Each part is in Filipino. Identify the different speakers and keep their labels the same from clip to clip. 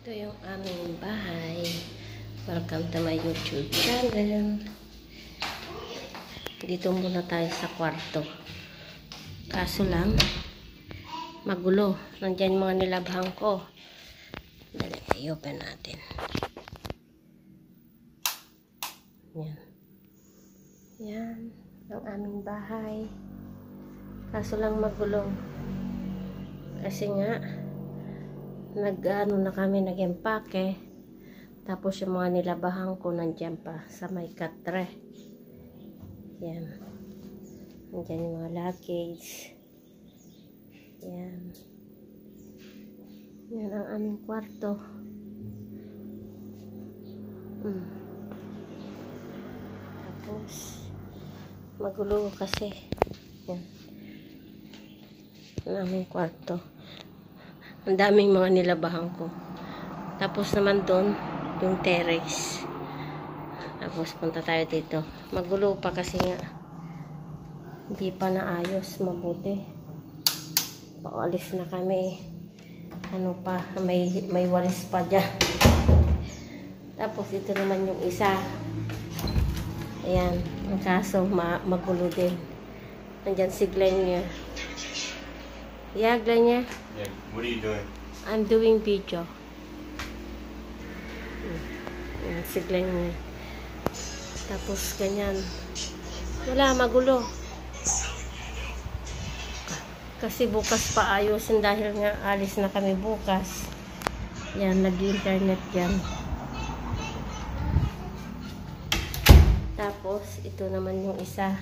Speaker 1: Ito yung aming bahay. Welcome to my YouTube channel. Dito muna tayo sa kwarto. Kaso lang, magulo. Nandyan yung mga nilabhang ko. Dali, i-open natin. Yan. Yan. Ang aming bahay. Kaso lang magulo. Kasi nga, na kami nag-empake. Tapos yung mga nilabahan ko nandiyan pa sa may katre. Yan. Nandiyan yung mga luggage. Yan. Yan ang aming kwarto. Tapos magulo kasi. Yan. Ang aming kwarto. Ang daming mga nilabahan ko. Tapos naman doon, yung terrace. Tapos punta tayo dito. Magulo pa kasi nga. Hindi pa naayos mabuti. Paalis na kami. Ano pa, may walis pa dyan. Tapos ito naman yung isa. Ayan. Ang kaso, magulo din. Nandyan si Glenya. Yeah, Glenya.
Speaker 2: Yeah, what are you doing?
Speaker 1: I'm doing video. Yan, si Glenya. Tapos ganyan. Wala, magulo. Kasi bukas pa ayusin dahil nga alis na kami bukas. Yan, nag-internet yan. Tapos, ito naman yung isa.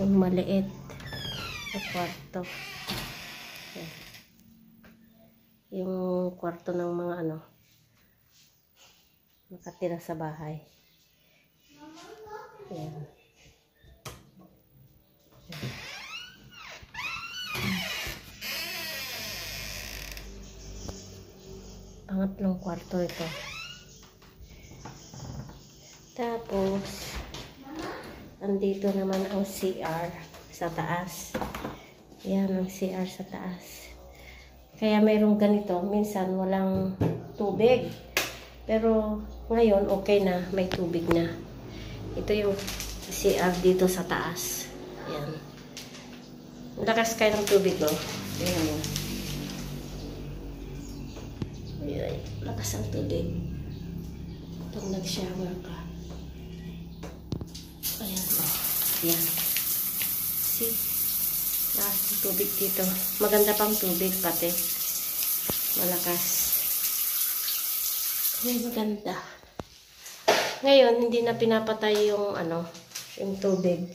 Speaker 1: Yung maliit. Sa kwarto. Yan. Yung kwarto ng mga nakatira sa bahay. Yan. Pangatlong kwarto ito. Tapos, andito naman ang CR sa taas. Yan ang CR sa taas. Kaya mayroong ganito, minsan walang tubig. Pero ngayon okay na, may tubig na. Ito yung CR dito sa taas. Yan. Lakas kayo ng tubig, no? Ayan. Ayan. Lakas ang tubig. Pag nag-shower ka. Ayan. Yan. See? Lakas ang tubig dito. Maganda pang tubig pati. Malakas. Ay, maganda. Ngayon, hindi na pinapatay yung yung tubig.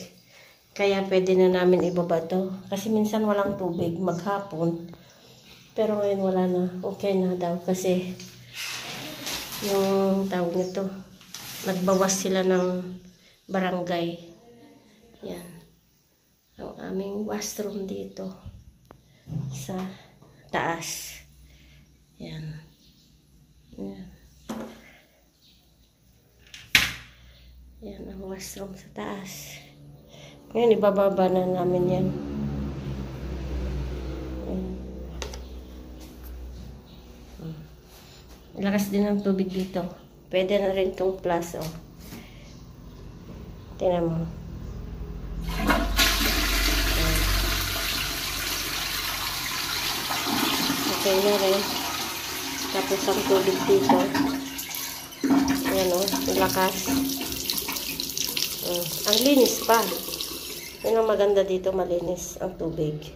Speaker 1: Kaya pwede na namin ibaba to. Kasi minsan walang tubig maghapon. Pero ngayon wala na. Okay na daw. Kasi yung tawag nito, nagbawas sila ng barangay. Yan. Ang aming washroom dito sa taas. Yan. Yan. Yan ang washroom sa taas. Ngayon ibababa na namin yan. Lakas din ang tubig dito. Pwede na rin itong plus, oh. Tingnan mo. Okay na rin. Tapos ang tubig dito. Ayan, oh. Lakas. Ang linis pa. Yan ang maganda dito, malinis ang tubig.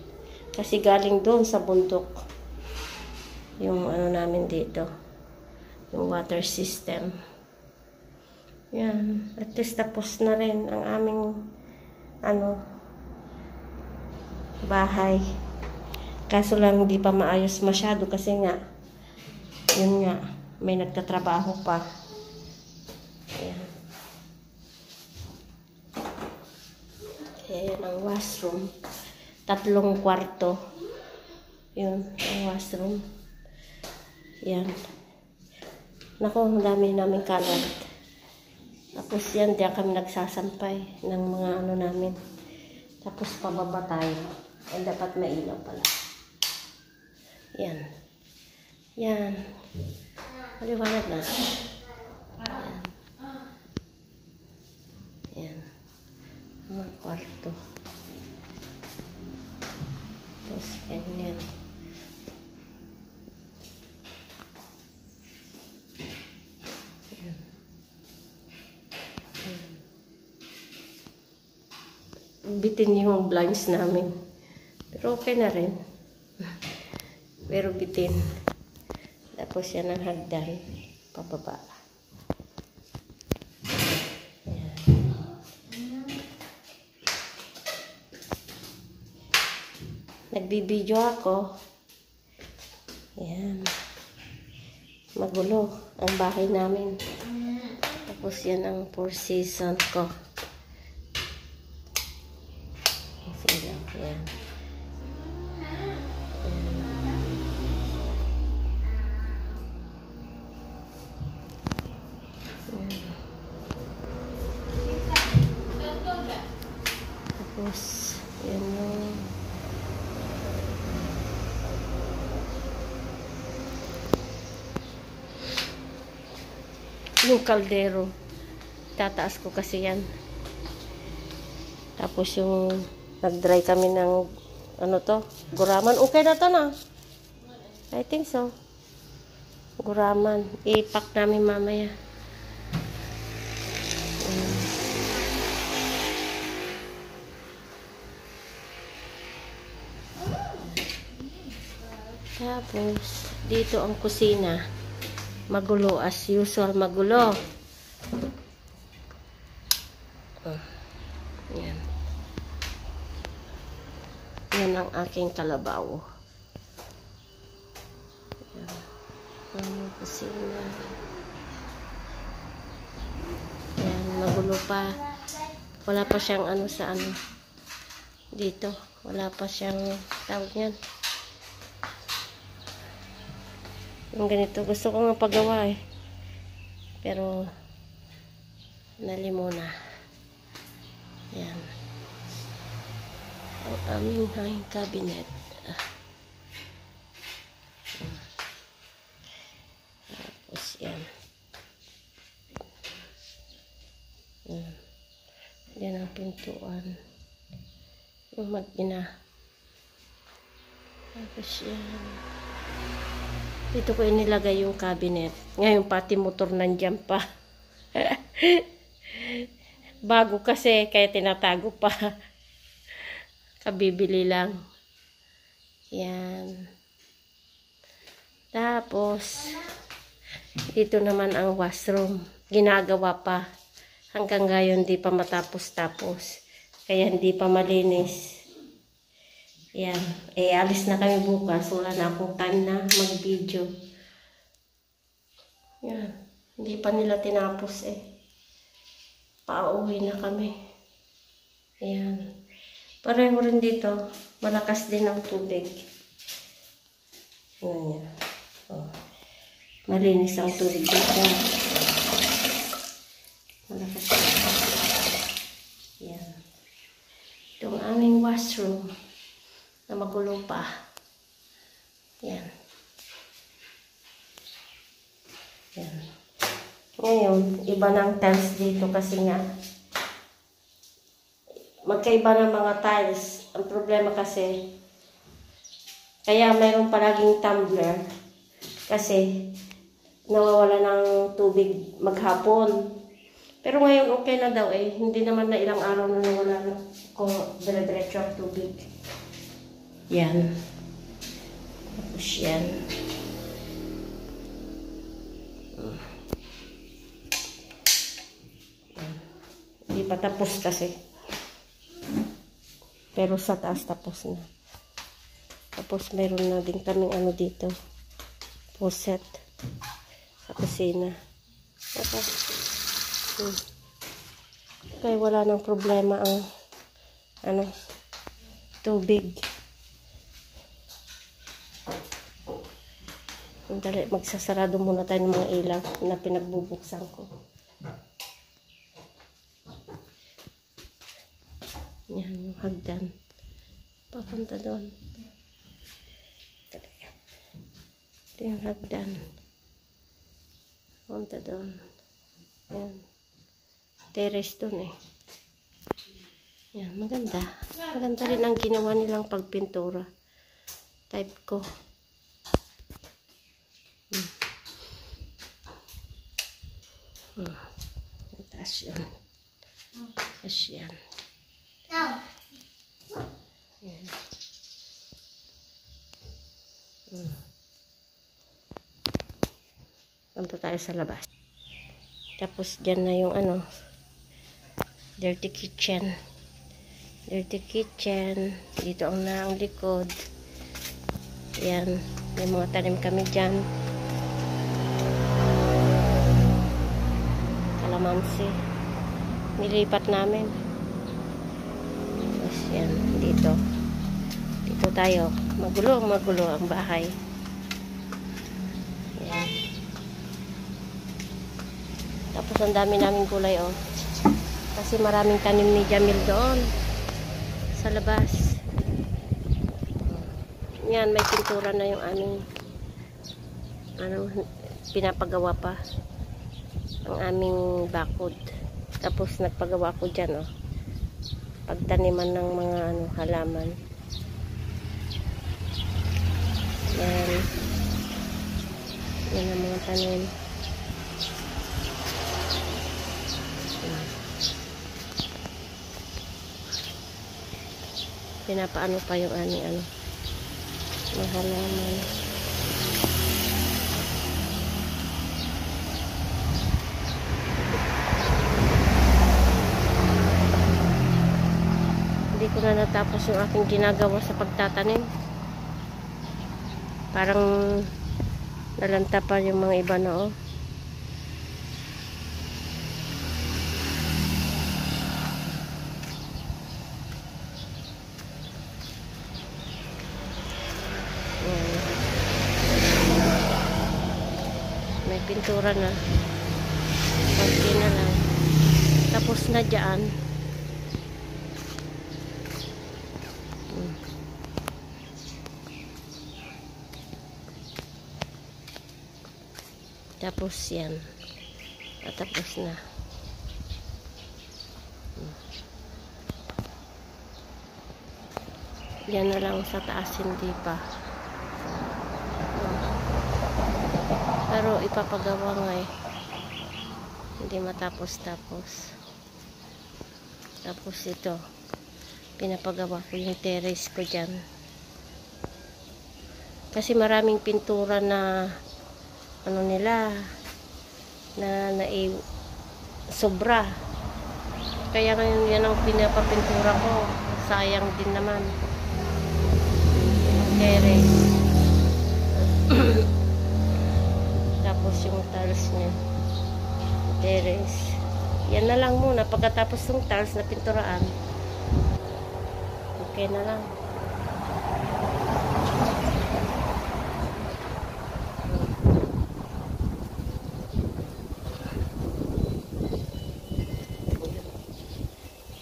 Speaker 1: Kasi galing doon sa bundok. Yung namin dito. Yung water system. Yan. At least tapos na rin ang aming bahay. Kaso lang hindi pa maayos masyado kasi nga yun nga, may nagtatrabaho pa. Ayan. Ayan ang washroom. 3 kwarto. Yun, ang washroom. Yan. Naku, ang dami namin kalat. Tapos yan, diyan kami nagsasampay ng mga namin. Tapos pababa tayo. Ay, dapat mailaw pala. Yan. Yan. Maliwanag na. Yan. Mga kwarto. Tapos, ganyan. Bitin yung blinds namin. Pero okay na rin. Pero bitin. Tapos yan ang hagdan. Pababa. Yan. Nagbibideo ako. Yan. Magulo ang bahay namin. Tapos yan ang 4 season ko. Yan. Tapos, yan yung kaldero. Tataas ko kasi yan. Tapos yung nag-dry kami ng ano to, guraman. Okay na to na. I think so. Guraman. I-pack namin mamaya. Tapos, dito ang kusina. Magulo as usual. Magulo. Yan. Yan ang aking kalabaw. Yan. Ang kusina. Yan. Magulo pa. Wala pa siyang ano sa ano. Dito. Wala pa siyang tawag yan. Yung ganito. Gusto ko nga pagawa eh. Pero nalimona. Yan. Ang aming hanging cabinet. Tapos yan. Yan ang pintuan. Yung mag-ina. Tapos yan. Dito ko inilagay yung cabinet. Ngayon pati motor nandiyan pa. Bago kasi, kaya tinatago pa. Kabibili lang. Yan. Tapos, dito naman ang washroom. Ginagawa pa. Hanggang ngayon, di pa matapos-tapos. Kaya hindi pa malinis. Yan. Eh, alis na kami bukas. Wala na akong time na mag-video. Yan. Hindi pa nila tinapos eh. Pauwi na kami. Ayan. Pareho rin dito. Malakas din ang tubig. Ayan. Oh. Malinis ang tubig dito. Malakas din. Ayan. Ito ang aming washroom. Na magulo pa. Ayan. Ayan. Ngayon, iba ng tiles dito kasi nga magkaiba ng mga tiles. Ang problema kasi kaya mayroon palaging tumbler kasi nawawala ng tubig maghapon. Pero ngayon okay na daw eh. Hindi naman na ilang araw na nawala na kung dire-diretso ang tubig. Yan. Tapos yan. Hindi pa tapos kasi. Pero sa taas tapos na. Tapos meron na din kaming ano dito. Faucet. Sa kusina. Kaya wala nang problema ang ano, tubig. Dali, magsasarado muna tayo ng mga ilaw na pinagbubuksan ko. Yan, yung hagdan. Papunta doon. Ito yung hagdan. Punta doon. Yan. Terrace doon eh. Yan, maganda. Maganda rin ang ginawa nilang pagpintura. Type ko. Taas yun. Taas yan. Yan. Punta tayo sa labas. Tapos dyan na yung ano, dirty kitchen. Dirty kitchen. Dito ang naang likod. Yan. May mga tanim kami dyan. Kalamansi. Nilipat namin. Tapos yan. Dito. Dito tayo. Magulo ang bahay. Yan. Tapos ang dami naming gulay oh. Kasi maraming tanim ni Jamil doon sa labas. Yan, may pintura na yung aming pinapagawa pa ang aming bakod. Tapos nagpagawa ko dyan oh. Pagtaniman ng mga halaman. Yan. Yan ang mga tanim. Pinapaano pa yung aming mga halaman. Hindi ko na natapos yung aking ginagawa sa pagtatanim. Parang nalanta pa yung mga iba na oh. May pintura na. Konti na lang. Tapos na dyan. Tapos yan. Tapos na. Yan na lang sa taas, hindi pa. Pero ipapagawa nga eh. Hindi matapos-tapos. Tapos ito. Pinapagawa ko yung terrace ko dyan. Kasi maraming pintura na nila na sobra. Kaya ngayon yan ang pinapapintura ko. Sayang din naman. Terrace. Tapos yung tiles niya. Terrace. Yan na lang muna. Pagkatapos yung tiles na pinturaan, okay na lang.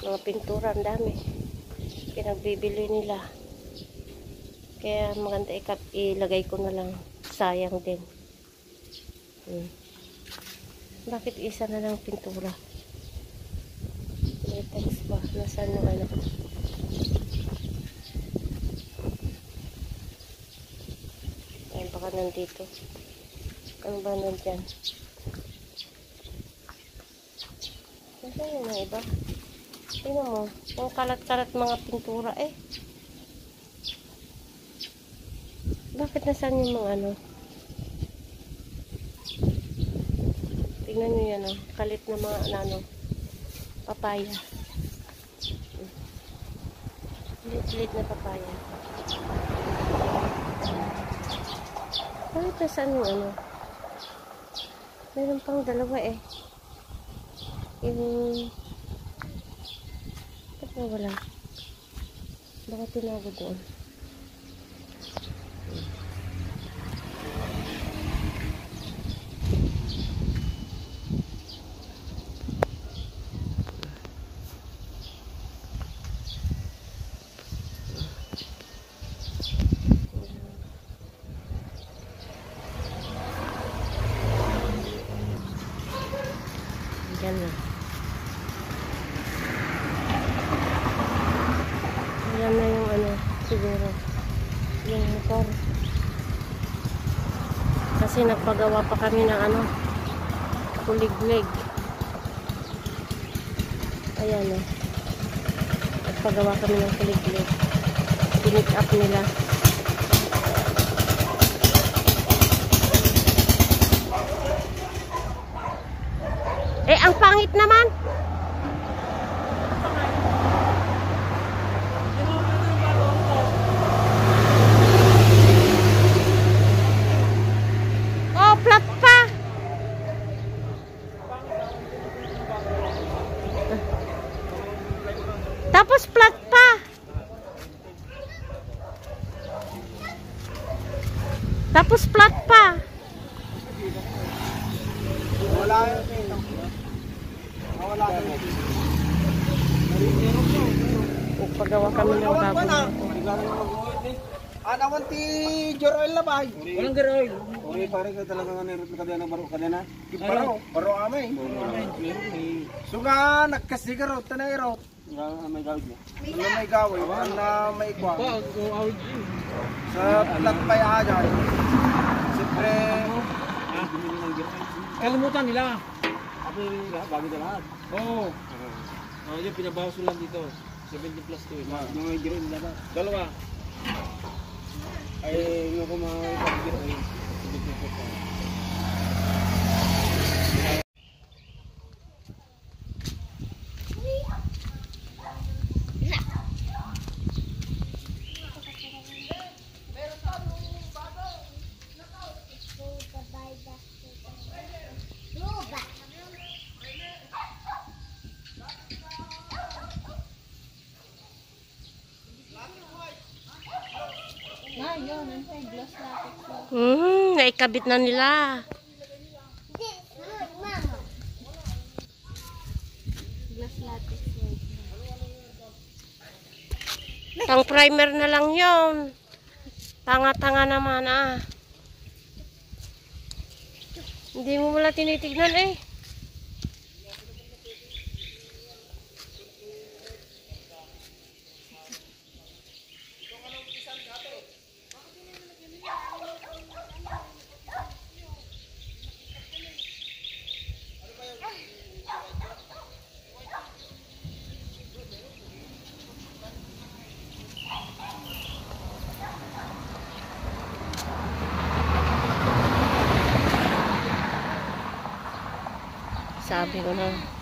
Speaker 1: Mga pintura, ang dami. Pinagbibili nila. Kaya maganda ilagay ko na lang. Sayang din. Bakit isa na lang pintura? May text pa. Nasaan yung ano? Ayun, baka nandito. Ano ba nandyan? Nasaan yung mga iba? Tingnan mo. Yung kalat-kalat mga pintura eh. Bakit nasaan yung mga ano? Tingnan nyo yan oh. Kalit na mga papaya. Lit-lit na papaya. Bakit nasaan yung ano? Meron pang dalawa eh. Yung ba't na wala? Baka tinago doon. Yan na. Yan na yung ano, siguro. Yung motor. Kasi nagpagawa pa kami ng ano, kuliglig. Ayan na. Nagpagawa kami ng kuliglig. Pinick up nila. Eh, ang pangit naman. Oh, flat pa. Tapos flat pa. Tapos flat pa.
Speaker 2: Wala yun. Wala yun.
Speaker 1: Pagawa kami ng baboy.
Speaker 2: Anawan ti Joroel na ba?
Speaker 3: Walang garoy.
Speaker 2: Uri pare ka talaga nga nirot ka na baro ka na. Baro amay. Suga nagkasigaro tanay-rot. May gawid niya. Ano may gawid? Ano may ikwa? Sa plat pa ya siyempre
Speaker 3: Kalimutan nila.
Speaker 2: ako bago na lahat.
Speaker 3: Oo. Yung pinabawas ko lang dito. 70 plus to.
Speaker 2: Yung may green na ba?
Speaker 3: Dalawa.
Speaker 2: Ay yung ko mga ipag-giro ay
Speaker 1: Naikabit na nila. Pang primer na lang yon. Tanga-tanga naman ah. Hindi mo wala tinitignan eh. Sabi ko na.